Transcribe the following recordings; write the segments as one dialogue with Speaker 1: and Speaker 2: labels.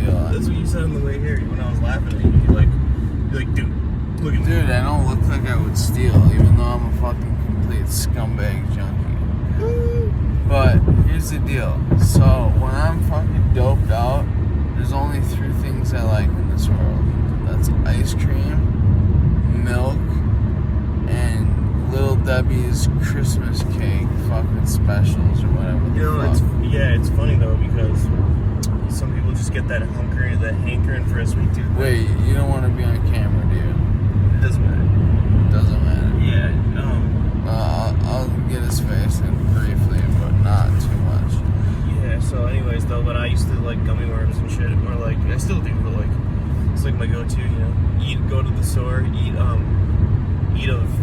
Speaker 1: steal it.
Speaker 2: That's what you said on the way here when I was laughing at you. You're like, dude, look at me.
Speaker 1: Dude, I don't look like I would steal, even though I'm a fucking complete scumbag junkie. But here's the deal. So when I'm fucking doped out, there's only 3 things I like in this world. That's ice cream, milk, and Little Debbie's Christmas cake fucking specials or whatever.
Speaker 2: You know, it's funny though because some people just get that hankering for a sweet tooth.
Speaker 1: Wait, you don't want to be on camera, do you?
Speaker 2: It doesn't matter.
Speaker 1: Doesn't matter.
Speaker 2: Yeah.
Speaker 1: I'll get his face in briefly, but not too much.
Speaker 2: Yeah. So, anyways, though, but I used to like gummy worms and shit, or like I still do, but like it's like my go-to. You know, go to the store, eat a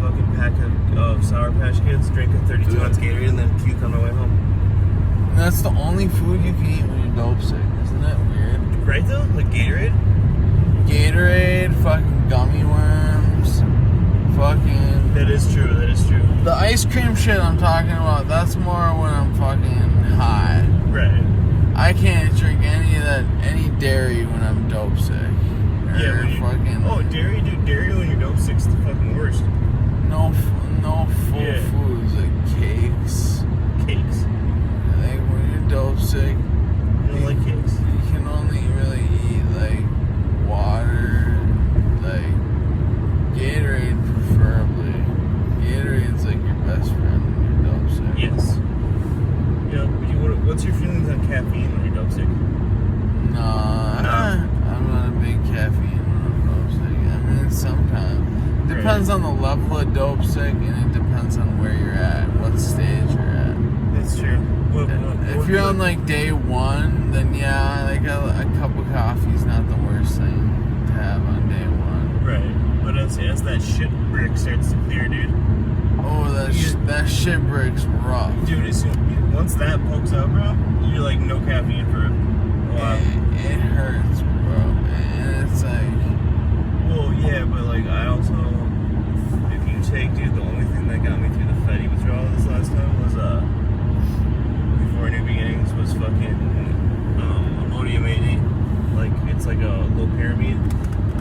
Speaker 2: fucking pack of Sour Patch Kids, drink a 32-ounce Gatorade, and then puke on my way home.
Speaker 1: That's the only food you can eat when you're dope sick. Isn't that weird?
Speaker 2: Right though, like Gatorade.
Speaker 1: Gatorade, fucking gummy worms, fucking.
Speaker 2: That is true.
Speaker 1: The ice cream shit I'm talking about, that's more when I'm fucking high.
Speaker 2: Right.
Speaker 1: I can't drink any dairy when I'm dope sick.
Speaker 2: Yeah, when you
Speaker 1: fucking.
Speaker 2: Oh, dairy, dude. Dairy when you're dope sick's the fucking worst.
Speaker 1: No full foods like cakes.
Speaker 2: Cakes.
Speaker 1: Like when you're dope sick.
Speaker 2: You don't like cakes?
Speaker 1: You can only really eat like water, like Gatorade preferably. Gatorade's like your best friend when you're dope sick.
Speaker 2: Yes. What's your feelings on caffeine when you're dope sick?
Speaker 1: Nah, I'm not a big caffeine when I'm dope sick. I mean, sometimes. It depends on the level of dope sick, and it depends on where you're at, what stage you're at.
Speaker 2: That's true.
Speaker 1: If you're on like day 1, then yeah, like a cup of coffee is not the worst thing to have on day 1.
Speaker 2: Right. But as that shit brick starts to clear, dude.
Speaker 1: Oh, that shit brick's rough.
Speaker 2: Dude, once that pokes out, bro, you're like no caffeine for a while.
Speaker 1: It hurts, bro. And it's like...
Speaker 2: Well, yeah, but like I also... If you take, dude, the only thing that got me through the Fetty withdrawal this last time was, before New Beginnings, was fucking Imodium 80. Like, it's like a low pyramid.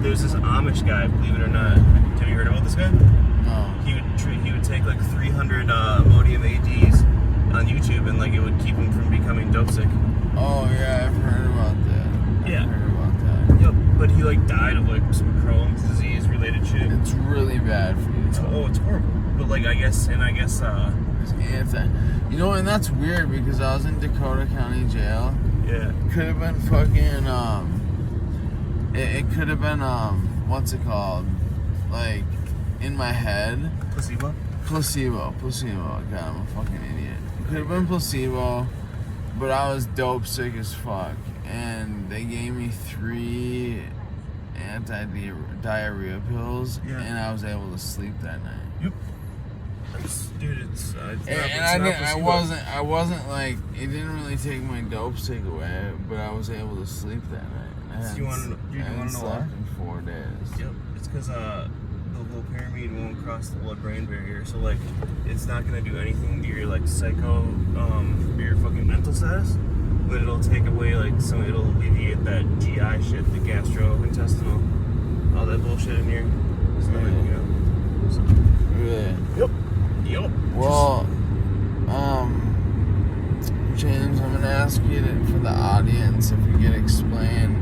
Speaker 2: There's this Amish guy, believe it or not. Have you heard about this guy?
Speaker 1: No.
Speaker 2: He would take like 300 Imodium ADs on YouTube, and like it would keep him from becoming dope sick.
Speaker 1: Oh yeah, I've heard about that.
Speaker 2: Yeah.
Speaker 1: I've heard about that.
Speaker 2: Yep. But he like died of like some Crohn's disease related shit.
Speaker 1: It's really bad for you.
Speaker 2: It's horrible. But like I guess
Speaker 1: it's you know, and that's weird because I was in Dakota County Jail.
Speaker 2: Yeah.
Speaker 1: Could have been fucking it could have been what's it called? Like in my head.
Speaker 2: Placebo.
Speaker 1: God, I'm a fucking idiot. It could have been placebo, but I was dope sick as fuck, and they gave me 3 anti-diarrhea pills, and I was able to sleep that night.
Speaker 2: Yep. Dude,
Speaker 1: I wasn't like, it didn't really take my dope sick away, but I was able to sleep that night.
Speaker 2: Do you want to know why?
Speaker 1: In 4 days.
Speaker 2: Yep. It's because the low pyramid won't cross the blood-brain barrier, so like it's not gonna do anything to your like your fucking mental status, but it'll take away like it'll alleviate that GI shit, the gastrointestinal, all that bullshit in here. So like, you know. So.
Speaker 1: Really?
Speaker 2: Yep.
Speaker 1: Well, James, I'm gonna ask you for the audience if you could explain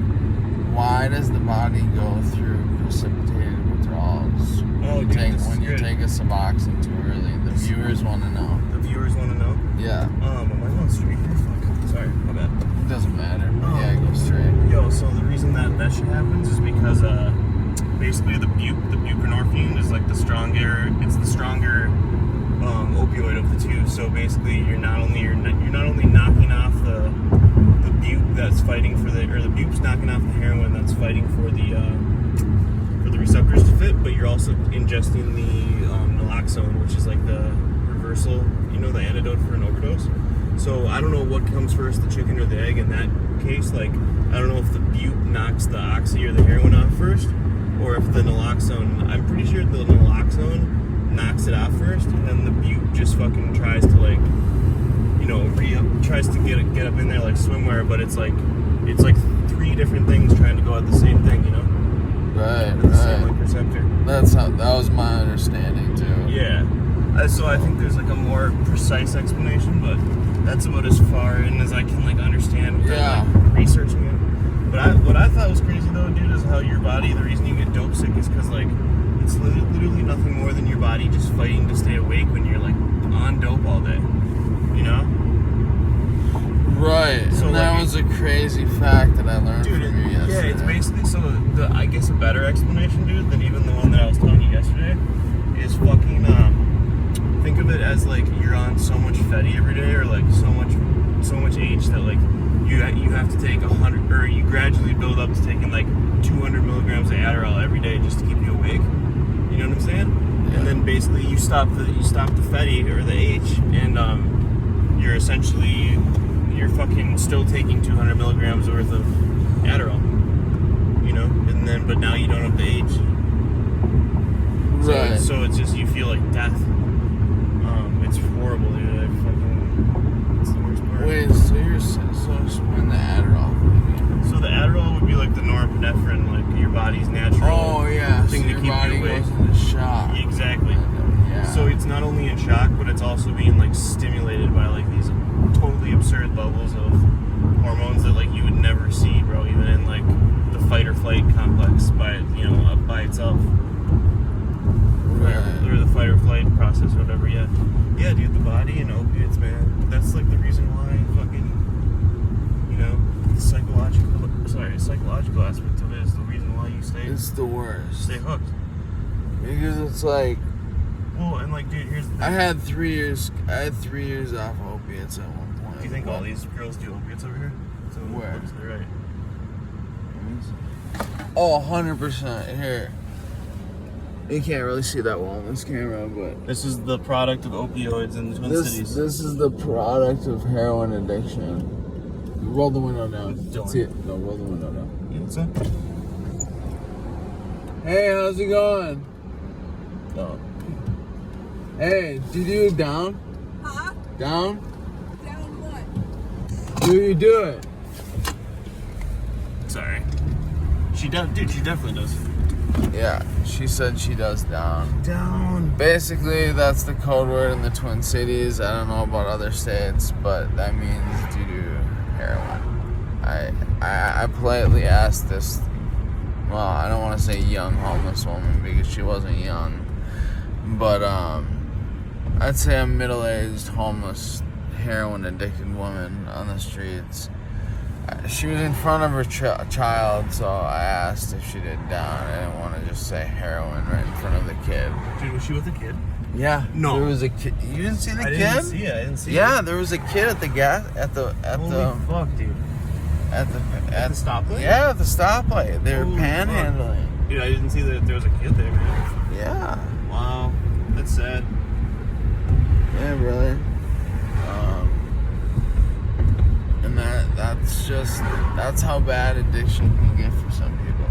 Speaker 1: why does the body go through precipitated withdrawals when you take a Suboxone too early? The viewers want to know.
Speaker 2: The viewers want to know?
Speaker 1: Yeah.
Speaker 2: Am I going straight here? Fuck. Sorry, my bad.
Speaker 1: It doesn't matter. Yeah, go straight.
Speaker 2: Yo, so the reason that shit happens is because basically the buprenorphine is like the stronger opioid of the two. So basically you're not only knocking off the bupe that's fighting for the bupe's knocking off the heroin that's fighting for the receptors to fit, but you're also ingesting the naloxone, which is like the reversal, the antidote for an overdose. So I don't know what comes first, the chicken or the egg in that case. Like, I don't know if the bupe knocks the oxy or the heroin off first, or if the naloxone, I'm pretty sure the naloxone knocks it off first, and then the bupe just fucking tries to like, tries to get up in there like swimwear, but it's like 3 3 different things trying to go at the same thing, you know?
Speaker 1: Right,
Speaker 2: The same
Speaker 1: right.
Speaker 2: like receptor.
Speaker 1: That was my understanding too.
Speaker 2: Yeah. So I think there's like a more precise explanation, but that's about as far in as I can like understand without like researching it. But what I thought was crazy though, dude, is how your body, the reason you get dope sick is because like it's literally nothing more than your body just fighting to stay awake when you're like on dope all day, you know?
Speaker 1: Right.
Speaker 2: So
Speaker 1: and that
Speaker 2: like,
Speaker 1: was a crazy fact that I learned
Speaker 2: dude,
Speaker 1: from you yesterday.
Speaker 2: yeah, it's basically I guess a better explanation, dude, than even the one that I was telling you yesterday is fucking think of it as like you're on so much Fetty every day, or like so much H that like you have to take 100, or you gradually build up to taking like 200 milligrams of Adderall every day just to keep you awake. You know what I'm saying?
Speaker 1: Yeah.
Speaker 2: And then basically you stop the Fetty or the H, and you're fucking still taking 200 milligrams worth of Adderall. You know, and then but now you don't have the H.
Speaker 1: Right.
Speaker 2: So it's just you feel like death. It's horrible, dude. It's the worst part.
Speaker 1: Wait, so explain the Adderall thing.
Speaker 2: So the Adderall would be like the norepinephrine, like your body's natural.
Speaker 1: Oh yeah,
Speaker 2: thing
Speaker 1: so
Speaker 2: to
Speaker 1: your
Speaker 2: keep
Speaker 1: body
Speaker 2: you awake.
Speaker 1: goes into shock.
Speaker 2: Exactly.
Speaker 1: Yeah.
Speaker 2: So it's not only in shock, but it's also being like stimulated by like these totally absurd levels of hormones that like you would never see, bro, even in like the fight or flight complex by itself.
Speaker 1: Right.
Speaker 2: Or the fight or flight process or whatever. Yeah, dude, the body and opiates, man, that's like the reason why fucking, you know, the psychological aspect of it is the reason why you
Speaker 1: It's the worst.
Speaker 2: stay hooked.
Speaker 1: Because it's like,
Speaker 2: Well, and like, dude, here's the thing.
Speaker 1: I had 3 years off opiates at one point.
Speaker 2: Do you think all these girls do opiates over here? So
Speaker 1: Where?
Speaker 2: looks right.
Speaker 1: Oh, 100%. Here. You can't really see that well on this camera, but
Speaker 2: This is the product of opioids in the Twin Cities.
Speaker 1: this is the product of heroin addiction. Roll the window down.
Speaker 2: Dylan.
Speaker 1: See it? No, roll the window down.
Speaker 2: You know what I'm
Speaker 1: Hey, how's it going?
Speaker 2: saying?
Speaker 1: Hey, do you do it down?
Speaker 3: Huh?
Speaker 1: Down?
Speaker 3: Down what?
Speaker 1: Do you do it?
Speaker 2: Sorry. She does, dude. She definitely does.
Speaker 1: Yeah, she said she does down.
Speaker 2: Down.
Speaker 1: Basically, that's the code word in the Twin Cities. I don't know about other states, but that means to do heroin. I politely asked this, well, I don't want to say young homeless woman because she wasn't young, but I'd say a middle-aged homeless heroin addicted woman on the streets. She was in front of her child, so I asked if she did down. I didn't want to just say heroin right in front of the kid.
Speaker 2: Dude, was she with a kid?
Speaker 1: Yeah.
Speaker 2: No.
Speaker 1: There was a kid. You didn't see the
Speaker 2: I
Speaker 1: kid?
Speaker 2: didn't see it. I didn't see
Speaker 1: Yeah,
Speaker 2: it.
Speaker 1: there was a kid at the
Speaker 2: Holy fuck, dude.
Speaker 1: at the
Speaker 2: stoplight?
Speaker 1: Yeah, at the stoplight. They were
Speaker 2: Holy
Speaker 1: panhandling.
Speaker 2: Dude, I didn't see that there was a kid there, man.
Speaker 1: Yeah.
Speaker 2: Wow. That's sad.
Speaker 1: Yeah, brother. And that's how bad addiction can get for some people.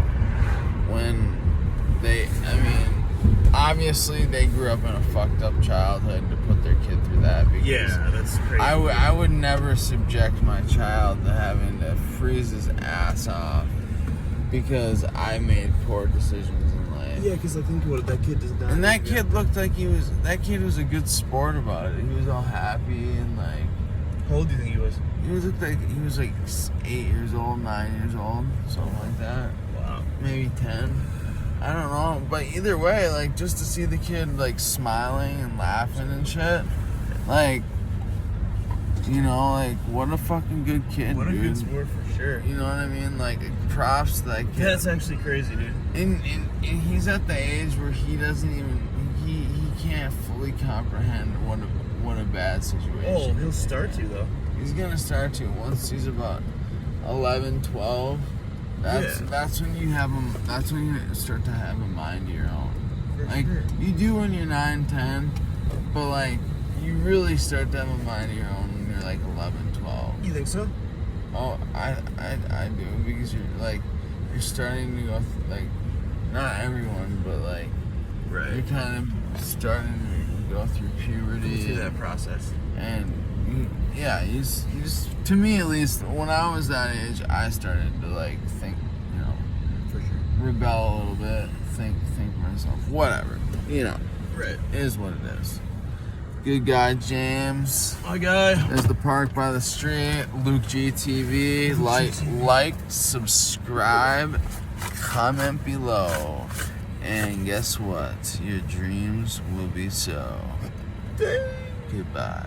Speaker 1: When obviously they grew up in a fucked up childhood to put their kid through that. Because
Speaker 2: Yeah, that's crazy.
Speaker 1: I would never subject my child to having to freeze his ass off because I made poor decisions in life.
Speaker 2: Yeah, because I think what that kid does not.
Speaker 1: And that kid looked like that kid was a good sport about it. He was all happy and like.
Speaker 2: How old do you think he was?
Speaker 1: He was like 8 years old, 9 years old, something like that.
Speaker 2: Wow.
Speaker 1: Maybe 10. I don't know. But either way, like just to see the kid like smiling and laughing and shit, like, you know, like what a fucking good kid,
Speaker 2: What a
Speaker 1: dude.
Speaker 2: good sport for sure.
Speaker 1: You know what I mean? Like props to that kid.
Speaker 2: Yeah, that's actually crazy, dude.
Speaker 1: And he's at the age where he doesn't even he can't fully comprehend what a bad situation.
Speaker 2: Oh, he'll start to though.
Speaker 1: He's gonna start to once he's about 11, 12. That's when you have him. That's when you start to have a mind of your own.
Speaker 2: For
Speaker 1: Like
Speaker 2: sure.
Speaker 1: you do when you're 9, 10, but like you really start to have a mind of your own when you're like 11, 12.
Speaker 2: You think so?
Speaker 1: Oh, I do because you're starting to go like not everyone, but like you're kind of starting to go through puberty.
Speaker 2: Through that process.
Speaker 1: And yeah, you just, to me at least, when I was that age, I started to like think, you know,
Speaker 2: For sure.
Speaker 1: rebel a little bit, think to myself, whatever, you know,
Speaker 2: Right.
Speaker 1: it is what it is. Good guy, James.
Speaker 2: My guy.
Speaker 1: There's the park by the street. lukegtv. Like, subscribe, comment below, and guess what? Your dreams will be so. Goodbye.